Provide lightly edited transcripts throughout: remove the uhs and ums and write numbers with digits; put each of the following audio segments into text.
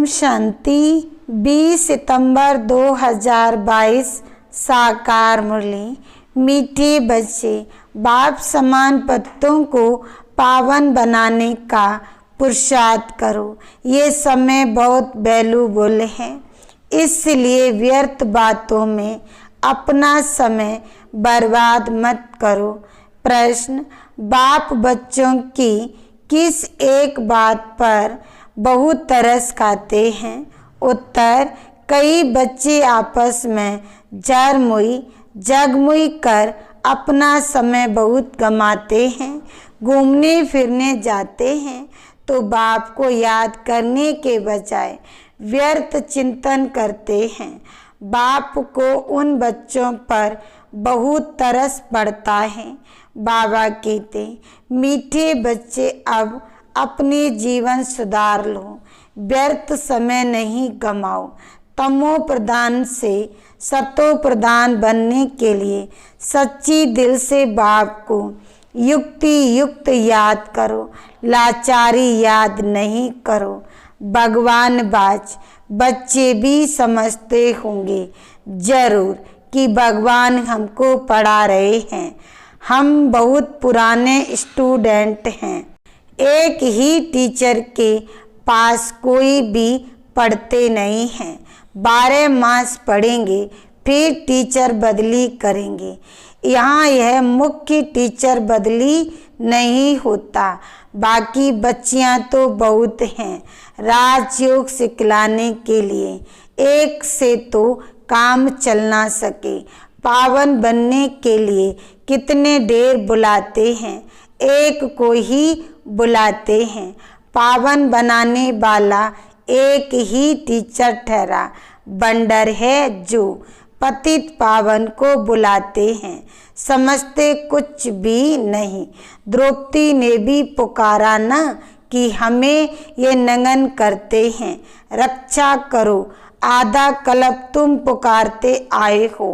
शांति। 20 सितंबर 2022 साकार मुरली। मीठे बच्चे, बाप समान पत्तों को पावन बनाने का पुरुषार्थ करो। ये समय बहुत वैल्यूबल है, इसलिए व्यर्थ बातों में अपना समय बर्बाद मत करो। प्रश्न, बाप बच्चों की किस एक बात पर बहुत तरस खाते हैं? उत्तर, कई बच्चे आपस में जरमुई जगमुई कर अपना समय बहुत गंवाते हैं। घूमने फिरने जाते हैं तो बाप को याद करने के बजाय व्यर्थ चिंतन करते हैं। बाप को उन बच्चों पर बहुत तरस पड़ता है। बाबा कहते, मीठे बच्चे अब अपने जीवन सुधार लो, व्यर्थ समय नहीं गमाओ। तमो प्रधान से सतो प्रधान बनने के लिए सच्ची दिल से बाप को युक्ति युक्त याद करो, लाचारी याद नहीं करो। भगवान बाज बच्चे भी समझते होंगे जरूर कि भगवान हमको पढ़ा रहे हैं। हम बहुत पुराने स्टूडेंट हैं। एक ही टीचर के पास कोई भी पढ़ते नहीं हैं। 12 मास पढ़ेंगे फिर टीचर बदली करेंगे। यहाँ यह मुख्य टीचर बदली नहीं होता। बाकी बच्चियाँ तो बहुत हैं। राजयोग सिखलाने के लिए एक से तो काम चल ना सके। पावन बनने के लिए कितने ढेर बुलाते हैं, एक को ही बुलाते हैं। पावन बनाने वाला एक ही टीचर ठहरा बंडर है जो पतित पावन को बुलाते हैं, समझते कुछ भी नहीं। द्रौपदी ने भी पुकारा ना कि हमें ये नंगन करते हैं, रक्षा करो। आधा कल्प तुम पुकारते आए हो,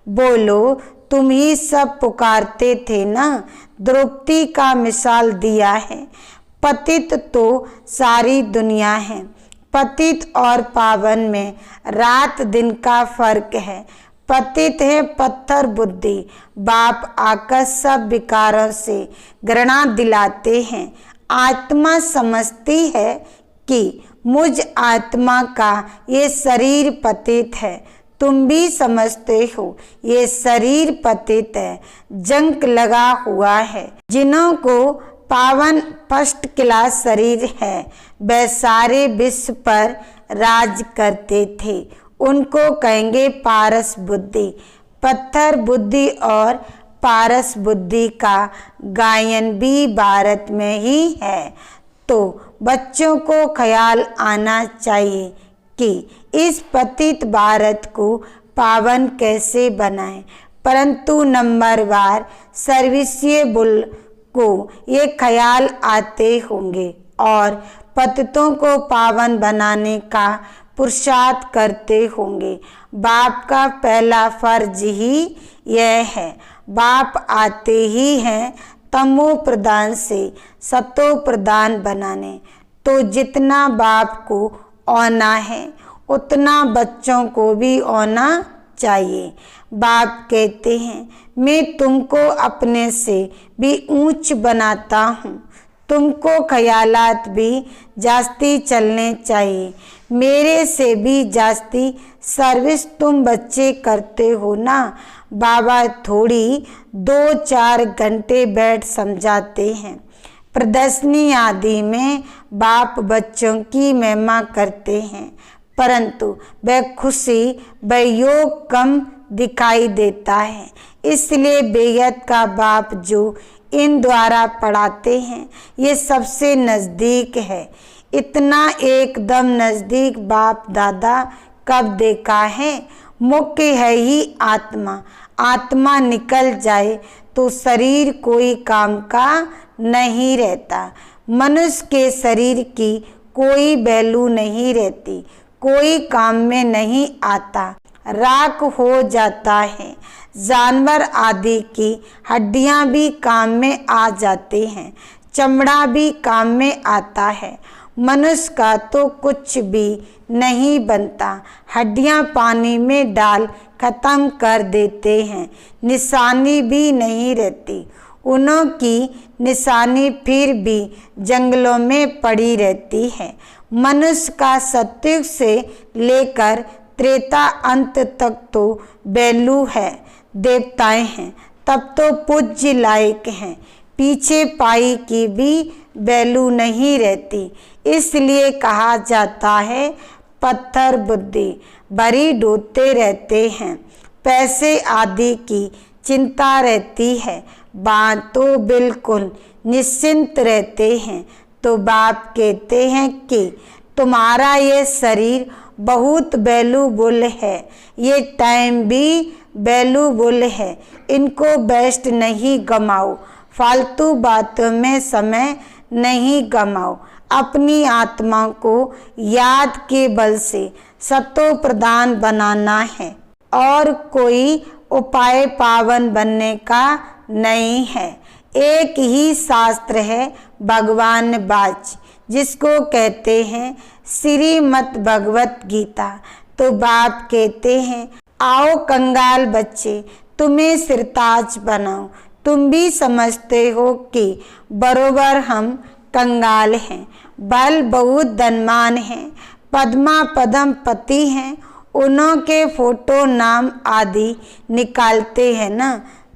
बोलो तुम ही सब पुकारते थे ना। द्रौपदी का मिसाल दिया है। पतित तो सारी दुनिया है। पतित और पावन में रात दिन का फर्क है। पतित है पत्थर बुद्धि। बाप आकर सब विकारों से घृणा दिलाते हैं। आत्मा समझती है कि मुझ आत्मा का ये शरीर पतित है। तुम भी समझते हो ये शरीर पतित है, जंक लगा हुआ है। जिन्हों को पावन फर्स्ट क्लास शरीर है वे सारे विश्व पर राज करते थे। उनको कहेंगे पारस बुद्धि। पत्थर बुद्धि और पारस बुद्धि का गायन भी भारत में ही है। तो बच्चों को ख्याल आना चाहिए कि इस पतित भारत को पावन कैसे बनाएं। परंतु नंबरवार सर्विसिएबल को ये ख्याल आते होंगे और पतितों को पावन बनाने का पुरुषार्थ करते होंगे। बाप का पहला फर्ज ही यह है। बाप आते ही हैं तमो प्रधान से सतो प्रधान बनाने। तो जितना बाप को आना है उतना बच्चों को भी आना चाहिए। बाप कहते हैं, मैं तुमको अपने से भी ऊंच बनाता हूँ। तुमको ख्यालात भी जास्ती चलने चाहिए। मेरे से भी जास्ती सर्विस तुम बच्चे करते हो ना। बाबा थोड़ी 2-4 घंटे बैठ समझाते हैं। प्रदर्शनी आदि में बाप बच्चों की महिमा करते हैं, परंतु वह खुशी वह योग कम दिखाई देता है। इसलिए बेगत का बाप जो इन द्वारा पढ़ाते हैं ये सबसे नज़दीक है। इतना एकदम नज़दीक बाप दादा कब देखा है? मुख्य है ही आत्मा। आत्मा निकल जाए तो शरीर कोई काम का नहीं रहता। मनुष्य के शरीर की कोई वैल्यू नहीं रहती, कोई काम में नहीं आता, राख हो जाता है। जानवर आदि की हड्डियां भी काम में आ जाती हैं, चमड़ा भी काम में आता है। मनुष्य का तो कुछ भी नहीं बनता। हड्डियां पानी में डाल खत्म कर देते हैं, निशानी भी नहीं रहती। उनों की निशानी फिर भी जंगलों में पड़ी रहती है। मनुष्य का सतयुग से लेकर त्रेता अंत तक तो बैलू है, देवताएं हैं, तब तो पूज्य लायक हैं। पीछे पाई की भी बैलू नहीं रहती। इसलिए कहा जाता है पत्थर बुद्धि भरी ढोते रहते हैं। पैसे आदि की चिंता रहती है, बात तो बिल्कुल निश्चिंत रहते हैं। तो बाप कहते हैं कि तुम्हारा ये शरीर बहुत वैल्यूबल है, ये टाइम भी वैल्यूबल है, इनको बेस्ट नहीं गमाओ, फालतू बातों में समय नहीं गमाओ। अपनी आत्मा को याद के बल से सतो प्रदान बनाना है और कोई उपाय पावन बनने का नहीं है। एक ही शास्त्र है भगवान वाच, जिसको कहते हैं श्रीमद् भगवत गीता। तो बाप कहते हैं आओ कंगाल बच्चे, तुम्हें सिरताज बनाओ। तुम भी समझते हो कि बरोबर हम कंगाल हैं, बल बहुत धनवान हैं, पद्मा पदम पति हैं, उन्हों के फोटो नाम आदि निकालते हैं ना।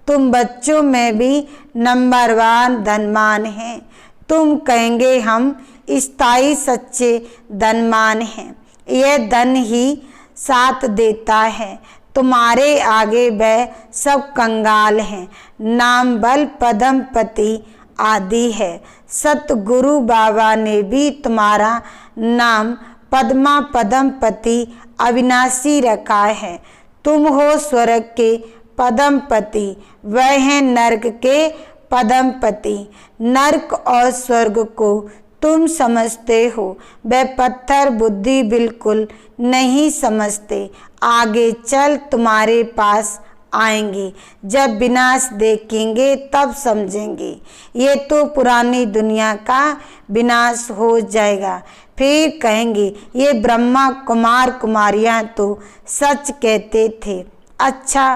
तुम बच्चों में भी नंबर 1 धनवान हैं। तुम कहेंगे हम स्थायी सच्चे धनवान हैं, यह धन ही साथ देता है। तुम्हारे आगे वह सब कंगाल हैं, नाम बल पदम पति आदि है। सतगुरु बाबा ने भी तुम्हारा नाम पद्मा पदम पति अविनाशी रखा है। तुम हो स्वर्ग के पदम पति, वह है नरक के पदम पति। नरक और स्वर्ग को तुम समझते हो, वह पत्थर बुद्धि बिल्कुल नहीं समझते। आगे चल तुम्हारे पास आएंगे, जब विनाश देखेंगे तब समझेंगे। ये तो पुरानी दुनिया का विनाश हो जाएगा। फिर कहेंगे ये ब्रह्मा कुमार कुमारियां तो सच कहते थे। अच्छा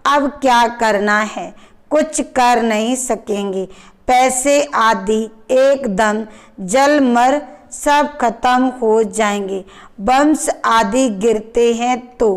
अब क्या करना है? कुछ कर नहीं सकेंगे। पैसे आदि एकदम जल मर सब खत्म हो जाएंगे। वंश आदि गिरते हैं तो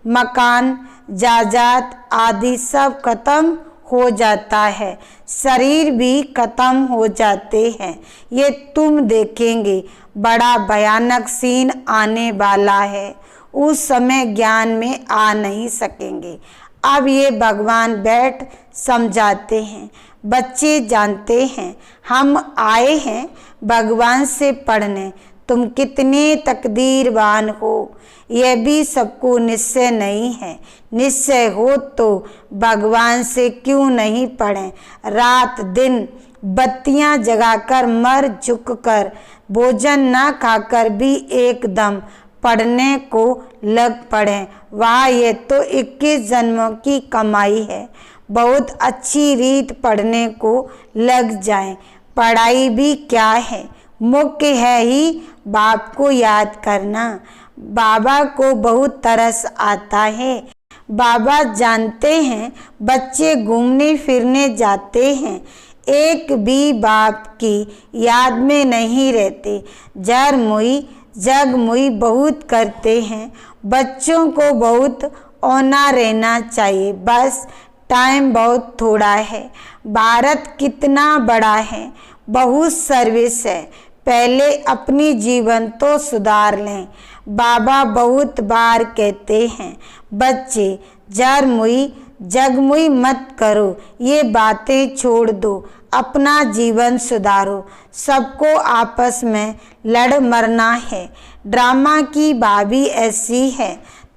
मकान जायदाद आदि सब खत्म हो जाता है, शरीर भी खत्म हो जाते हैं। ये तुम देखेंगे बड़ा भयानक सीन आने वाला है। उस समय ज्ञान में आ नहीं सकेंगे। अब ये भगवान बैठ समझाते हैं। बच्चे जानते हैं हम आए हैं भगवान से पढ़ने। तुम कितने तकदीरवान हो, यह भी सबको निश्चय नहीं है। निश्चय हो तो भगवान से क्यों नहीं पढ़ें? रात दिन बत्तियां जगाकर मर झुककर भोजन न खाकर भी एकदम पढ़ने को लग पड़े। वाह, ये तो 21 जन्मों की कमाई है। बहुत अच्छी रीत पढ़ने को लग जाए। पढ़ाई भी क्या है, मुख्य है ही बाप को याद करना। बाबा को बहुत तरस आता है। बाबा जानते हैं बच्चे घूमने फिरने जाते हैं, एक भी बाप की याद में नहीं रहते। जर मुई जग मुई बहुत करते हैं। बच्चों को बहुत औना रहना चाहिए, बस टाइम बहुत थोड़ा है। भारत कितना बड़ा है, बहुत सर्विस है। पहले अपनी जीवन तो सुधार लें। बाबा बहुत बार कहते हैं बच्चे जर मुई जग मुई मत करो, ये बातें छोड़ दो, अपना जीवन सुधारो। सबको आपस में लड़ मरना है। ड्रामा की भाभी ऐसी है,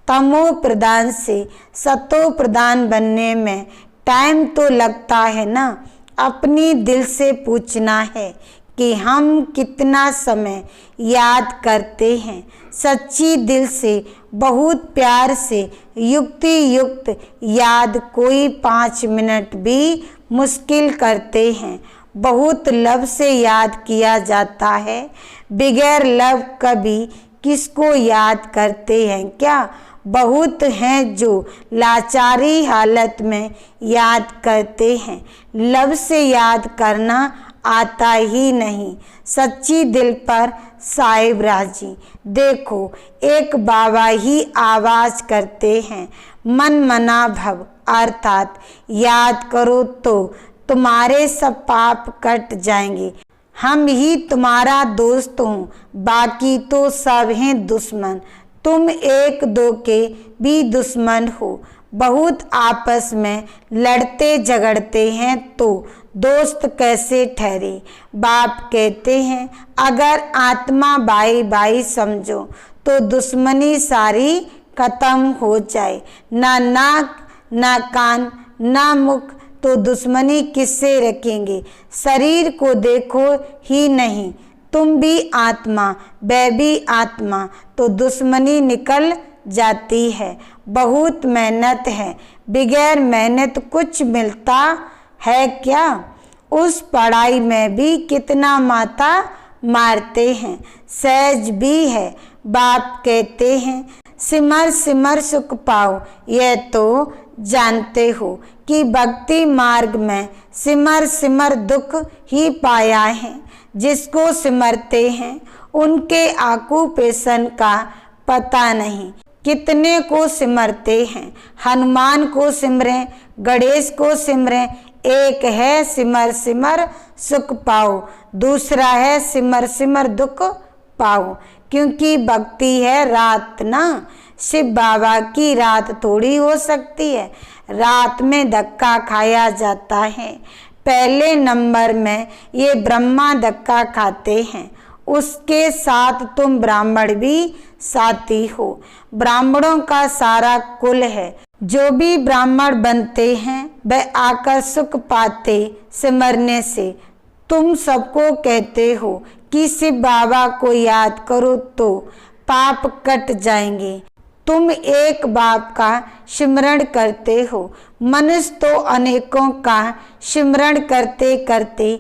तमो प्रधान से सतो प्रधान बनने में टाइम तो लगता है ना। अपनी दिल से पूछना है कि हम कितना समय याद करते हैं। सच्ची दिल से बहुत प्यार से युक्ति युक्त याद कोई 5 मिनट भी मुश्किल करते हैं। बहुत लव से याद किया जाता है। बगैर लव कभी किसको याद करते हैं क्या। बहुत हैं जो लाचारी हालत में याद करते हैं, लब से याद करना आता ही नहीं। सच्ची दिल पर साहिब राजी, देखो एक बाबा ही आवाज करते हैं, मन मना भव अर्थात याद करो तो तुम्हारे सब पाप कट जाएंगे। हम ही तुम्हारा दोस्त हूँ, बाकी तो सब हैं दुश्मन। तुम एक दो के भी दुश्मन हो। बहुत आपस में लड़ते झगड़ते हैं तो दोस्त कैसे ठहरे। बाप कहते हैं अगर आत्मा भाई भाई समझो तो दुश्मनी सारी खत्म हो जाए। ना नाक ना कान ना मुख तो दुश्मनी किससे रखेंगे। शरीर को देखो ही नहीं, तुम भी आत्मा वह भी आत्मा, तो दुश्मनी निकल जाती है। बहुत मेहनत है, बगैर मेहनत कुछ मिलता है क्या। उस पढ़ाई में भी कितना माता मारते हैं, सहज भी है। बाप कहते हैं सिमर सिमर सुख पाओ, यह तो जानते हो कि भक्ति मार्ग में सिमर सिमर दुख ही पाया है। जिसको सिमरते हैं उनके ऑक्यूपेशन का पता नहीं। कितने को सिमरते हैं, हनुमान को सिमरें गणेश को सिमरें। एक है सिमर सिमर सुख पाओ, दूसरा है सिमर सिमर दुख पाओ। क्योंकि भक्ति है रात ना, शिव बाबा की रात थोड़ी हो सकती है। रात में धक्का खाया जाता है। पहले नंबर में ये ब्रह्मा धक्का खाते हैं, उसके साथ तुम ब्राह्मण भी साथी हो। ब्राह्मणों का सारा कुल है, जो भी ब्राह्मण बनते हैं वह आकर सुख पाते सिमरने से। तुम सबको कहते हो कि शिव बाबा को याद करो तो पाप कट जाएंगे। तुम एक बाप का सिमरण करते हो, मनुष्य तो अनेकों का सिमरण करते करते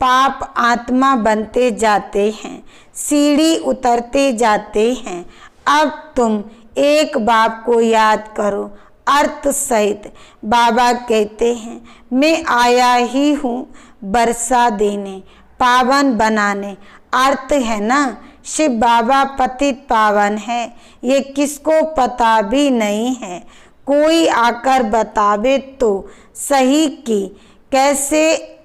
पाप आत्मा बनते जाते हैं, सीढ़ी उतरते जाते हैं। अब तुम एक बाप को याद करो अर्थ सहित। बाबा कहते हैं मैं आया ही हूँ बरसा देने, पावन बनाने। अर्थ है ना, शिव बाबा पतित पावन है, ये किसको पता भी नहीं है। कोई आकर बतावे तो सही कि कैसे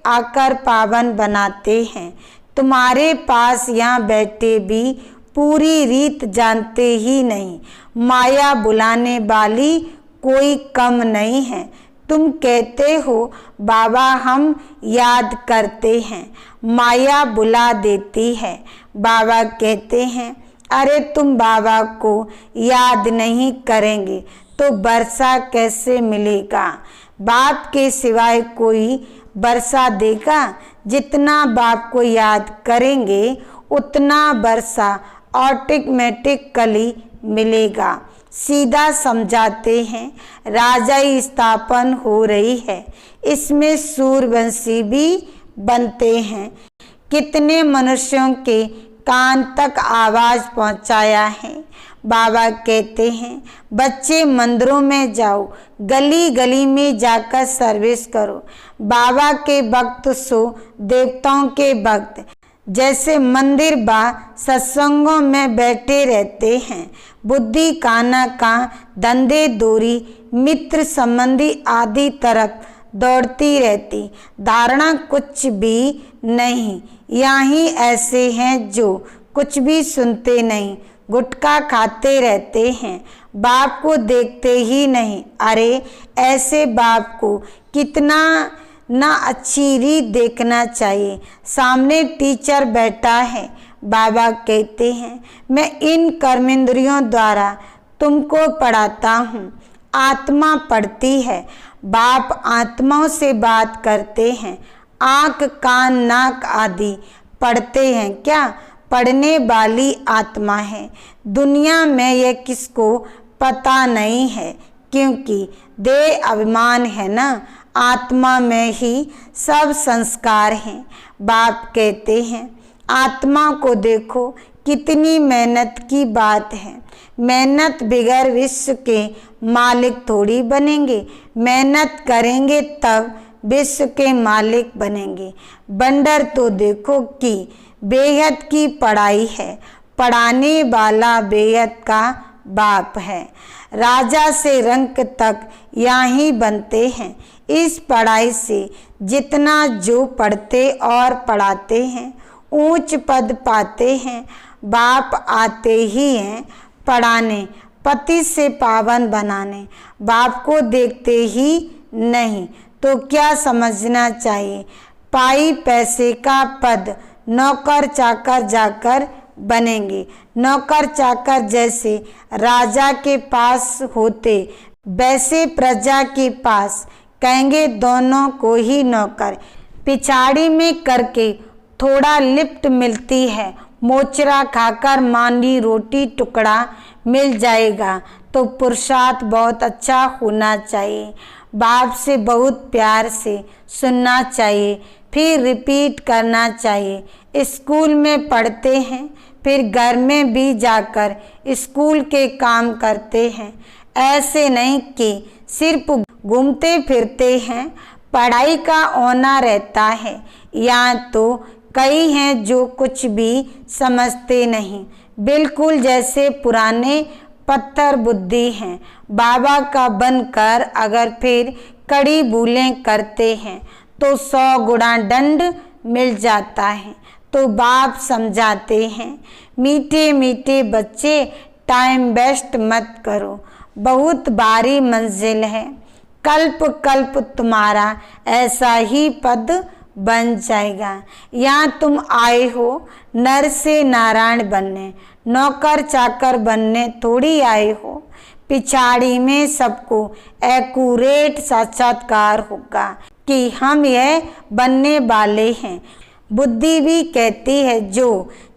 आकर पावन बनाते हैं। तुम्हारे पास यहाँ बैठे भी पूरी रीत जानते ही नहीं। माया बुलाने वाली कोई कम नहीं है। तुम कहते हो बाबा हम याद करते हैं, माया बुला देती है। बाबा कहते हैं अरे तुम बाबा को याद नहीं करेंगे तो वर्षा कैसे मिलेगा। बाप के सिवाय कोई वर्षा देगा। जितना बाप को याद करेंगे उतना वर्षा ऑटोमेटिकली मिलेगा। सीधा समझाते हैं राजा स्थापन हो रही है, इसमें सूर्यवंशी भी बनते हैं। कितने मनुष्यों के कान तक आवाज पहुंचाया है। बाबा कहते हैं बच्चे मंदिरों में जाओ, गली गली में जाकर सर्विस करो। बाबा के भक्त सो देवताओं के भक्त, जैसे मंदिर बा सत्संगों में बैठे रहते हैं। बुद्धि काना का धंधे दूरी मित्र संबंधी आदि तरफ दौड़ती रहती, धारणा कुछ भी नहीं। यहाँ ऐसे हैं जो कुछ भी सुनते नहीं, गुटखा खाते रहते हैं, बाप को देखते ही नहीं। अरे ऐसे बाप को कितना ना अच्छी रीत देखना चाहिए। सामने टीचर बैठा है, बाबा कहते हैं मैं इन कर्मेंद्रियों द्वारा तुमको पढ़ाता हूँ। आत्मा पढ़ती है, बाप आत्माओं से बात करते हैं। आँख कान नाक आदि पढ़ते हैं क्या, पढ़ने वाली आत्मा है। दुनिया में यह किसको पता नहीं है, क्योंकि देह अभिमान है ना। आत्मा में ही सब संस्कार हैं। बाप कहते हैं आत्मा को देखो, कितनी मेहनत की बात है। मेहनत बिगर विश्व के मालिक थोड़ी बनेंगे, मेहनत करेंगे तब विश्व के मालिक बनेंगे। बंदर तो देखो कि बेहद की पढ़ाई है, पढ़ाने वाला बेहद का बाप है। राजा से रंक तक यहाँ बनते हैं। इस पढ़ाई से जितना जो पढ़ते और पढ़ाते हैं ऊंच पद पाते हैं। बाप आते ही हैं पढ़ाने, पति से पावन बनाने। बाप को देखते ही नहीं तो क्या समझना चाहिए, पाई पैसे का पद नौकर चाकर जाकर बनेंगे। नौकर चाकर जैसे राजा के पास होते वैसे प्रजा के पास, कहेंगे दोनों को ही नौकर। पिछाड़ी में करके थोड़ा लिफ्ट मिलती है, मोचरा खाकर मांडी रोटी टुकड़ा मिल जाएगा तो पुरुषार्थ बहुत अच्छा होना चाहिए। बाप से बहुत प्यार से सुनना चाहिए, फिर रिपीट करना चाहिए। स्कूल में पढ़ते हैं, फिर घर में भी जाकर स्कूल के काम करते हैं। ऐसे नहीं कि सिर्फ घूमते फिरते हैं, पढ़ाई का औना रहता है। यहाँ तो कई हैं जो कुछ भी समझते नहीं, बिल्कुल जैसे पुराने पत्थर बुद्धि हैं। बाबा का बनकर अगर फिर कड़ी भूलें करते हैं तो 100 गुना दंड मिल जाता है। तो बाप समझाते हैं, मीठे मीठे बच्चे टाइम वेस्ट मत करो, बहुत भारी मंजिल है। कल्प कल्प तुम्हारा ऐसा ही पद बन जाएगा। यहाँ तुम आए हो नर से नारायण बनने, नौकर चाकर बनने थोड़ी आए हो। पिछाड़ी में सबको एक्यूरेट साक्षात्कार होगा कि हम यह बनने वाले हैं। बुद्धि भी कहती है जो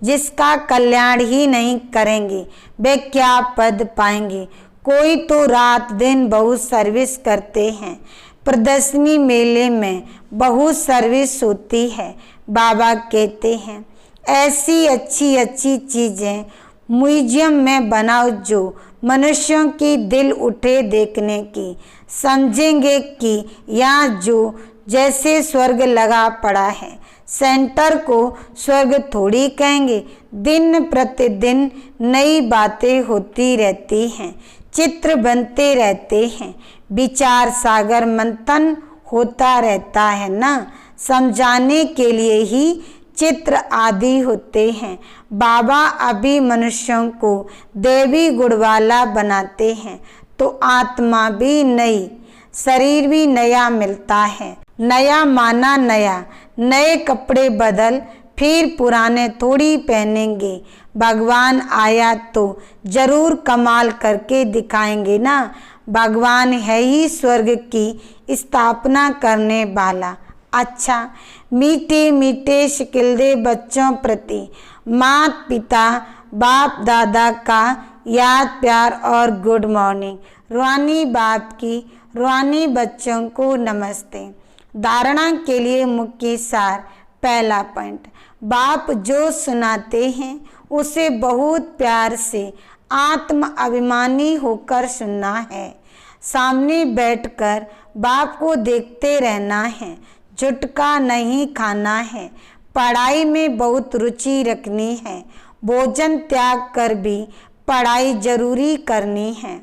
जिसका कल्याण ही नहीं करेंगे वे क्या पद पाएंगे। कोई तो रात दिन बहुत सर्विस करते हैं, प्रदर्शनी मेले में बहुत सर्विस होती है। बाबा कहते हैं ऐसी अच्छी अच्छी चीज़ें म्यूजियम में बनाओ जो मनुष्यों की दिल उठे देखने की। समझेंगे कि यहाँ जो जैसे स्वर्ग लगा पड़ा है, सेंटर को स्वर्ग थोड़ी कहेंगे। दिन प्रतिदिन नई बातें होती रहती हैं, चित्र बनते रहते हैं, विचार सागर मंथन होता रहता है ना। समझाने के लिए ही चित्र आदि होते हैं। बाबा अभी मनुष्यों को देवी गुणवाला बनाते हैं तो आत्मा भी नई, शरीर भी नया मिलता है। नया माना नया, नए कपड़े बदल फिर पुराने थोड़ी पहनेंगे। भगवान आया तो जरूर कमाल करके दिखाएंगे ना। भगवान है ही स्वर्ग की स्थापना करने वाला। अच्छा, मीठे मीठे शिकिलदे बच्चों प्रति माता पिता बाप दादा का याद प्यार और गुड मॉर्निंग। रूहानी बाप की रूहानी बच्चों को नमस्ते। धारणा के लिए मुख्य सार। पहला पॉइंट, बाप जो सुनाते हैं उसे बहुत प्यार से आत्म अभिमानी होकर सुनना है। सामने बैठकर बाप को देखते रहना है, झुटका नहीं खाना है। पढ़ाई में बहुत रुचि रखनी है, भोजन त्याग कर भी पढ़ाई जरूरी करनी है।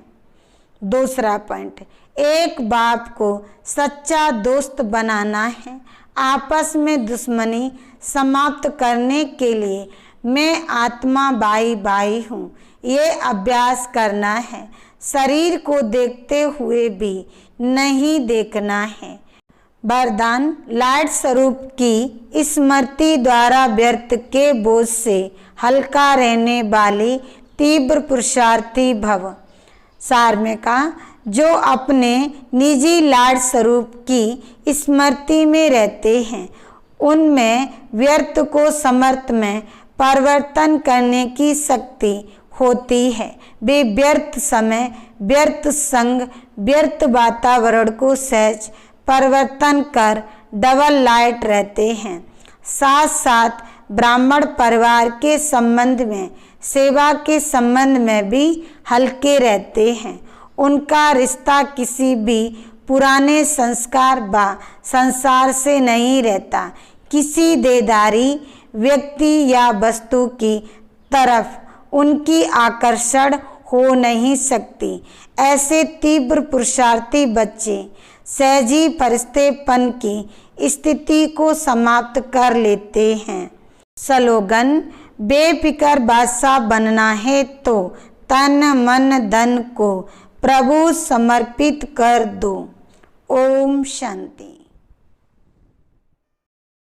दूसरा पॉइंट, एक बाप को सच्चा दोस्त बनाना है। आपस में दुश्मनी समाप्त करने के लिए मैं आत्मा भाई भाई हूँ, ये अभ्यास करना है। शरीर को देखते हुए भी नहीं देखना है। वरदान, लाड स्वरूप की स्मृति द्वारा व्यर्थ के बोझ से हल्का रहने वाली तीव्र पुरुषार्थी भव। सार में कहा, जो अपने निजी लाड स्वरूप की स्मृति में रहते हैं उनमें व्यर्थ को समर्थ में परिवर्तन करने की शक्ति होती है। वे व्यर्थ समय, व्यर्थ संग, व्यर्थ वातावरण को सहज परिवर्तन कर डबल लाइट रहते हैं। साथ साथ ब्राह्मण परिवार के संबंध में, सेवा के संबंध में भी हल्के रहते हैं। उनका रिश्ता किसी भी पुराने संस्कार व संसार से नहीं रहता। किसी देदारी व्यक्ति या वस्तु की तरफ उनकी आकर्षण हो नहीं सकती। ऐसे तीव्र पुरुषार्थी बच्चे सहजी फरिश्तेपन की स्थिति को समाप्त कर लेते हैं। स्लोगन: बेफिक्र बादशाह बनना है तो तन मन धन को प्रभु समर्पित कर दो। ओम शांति।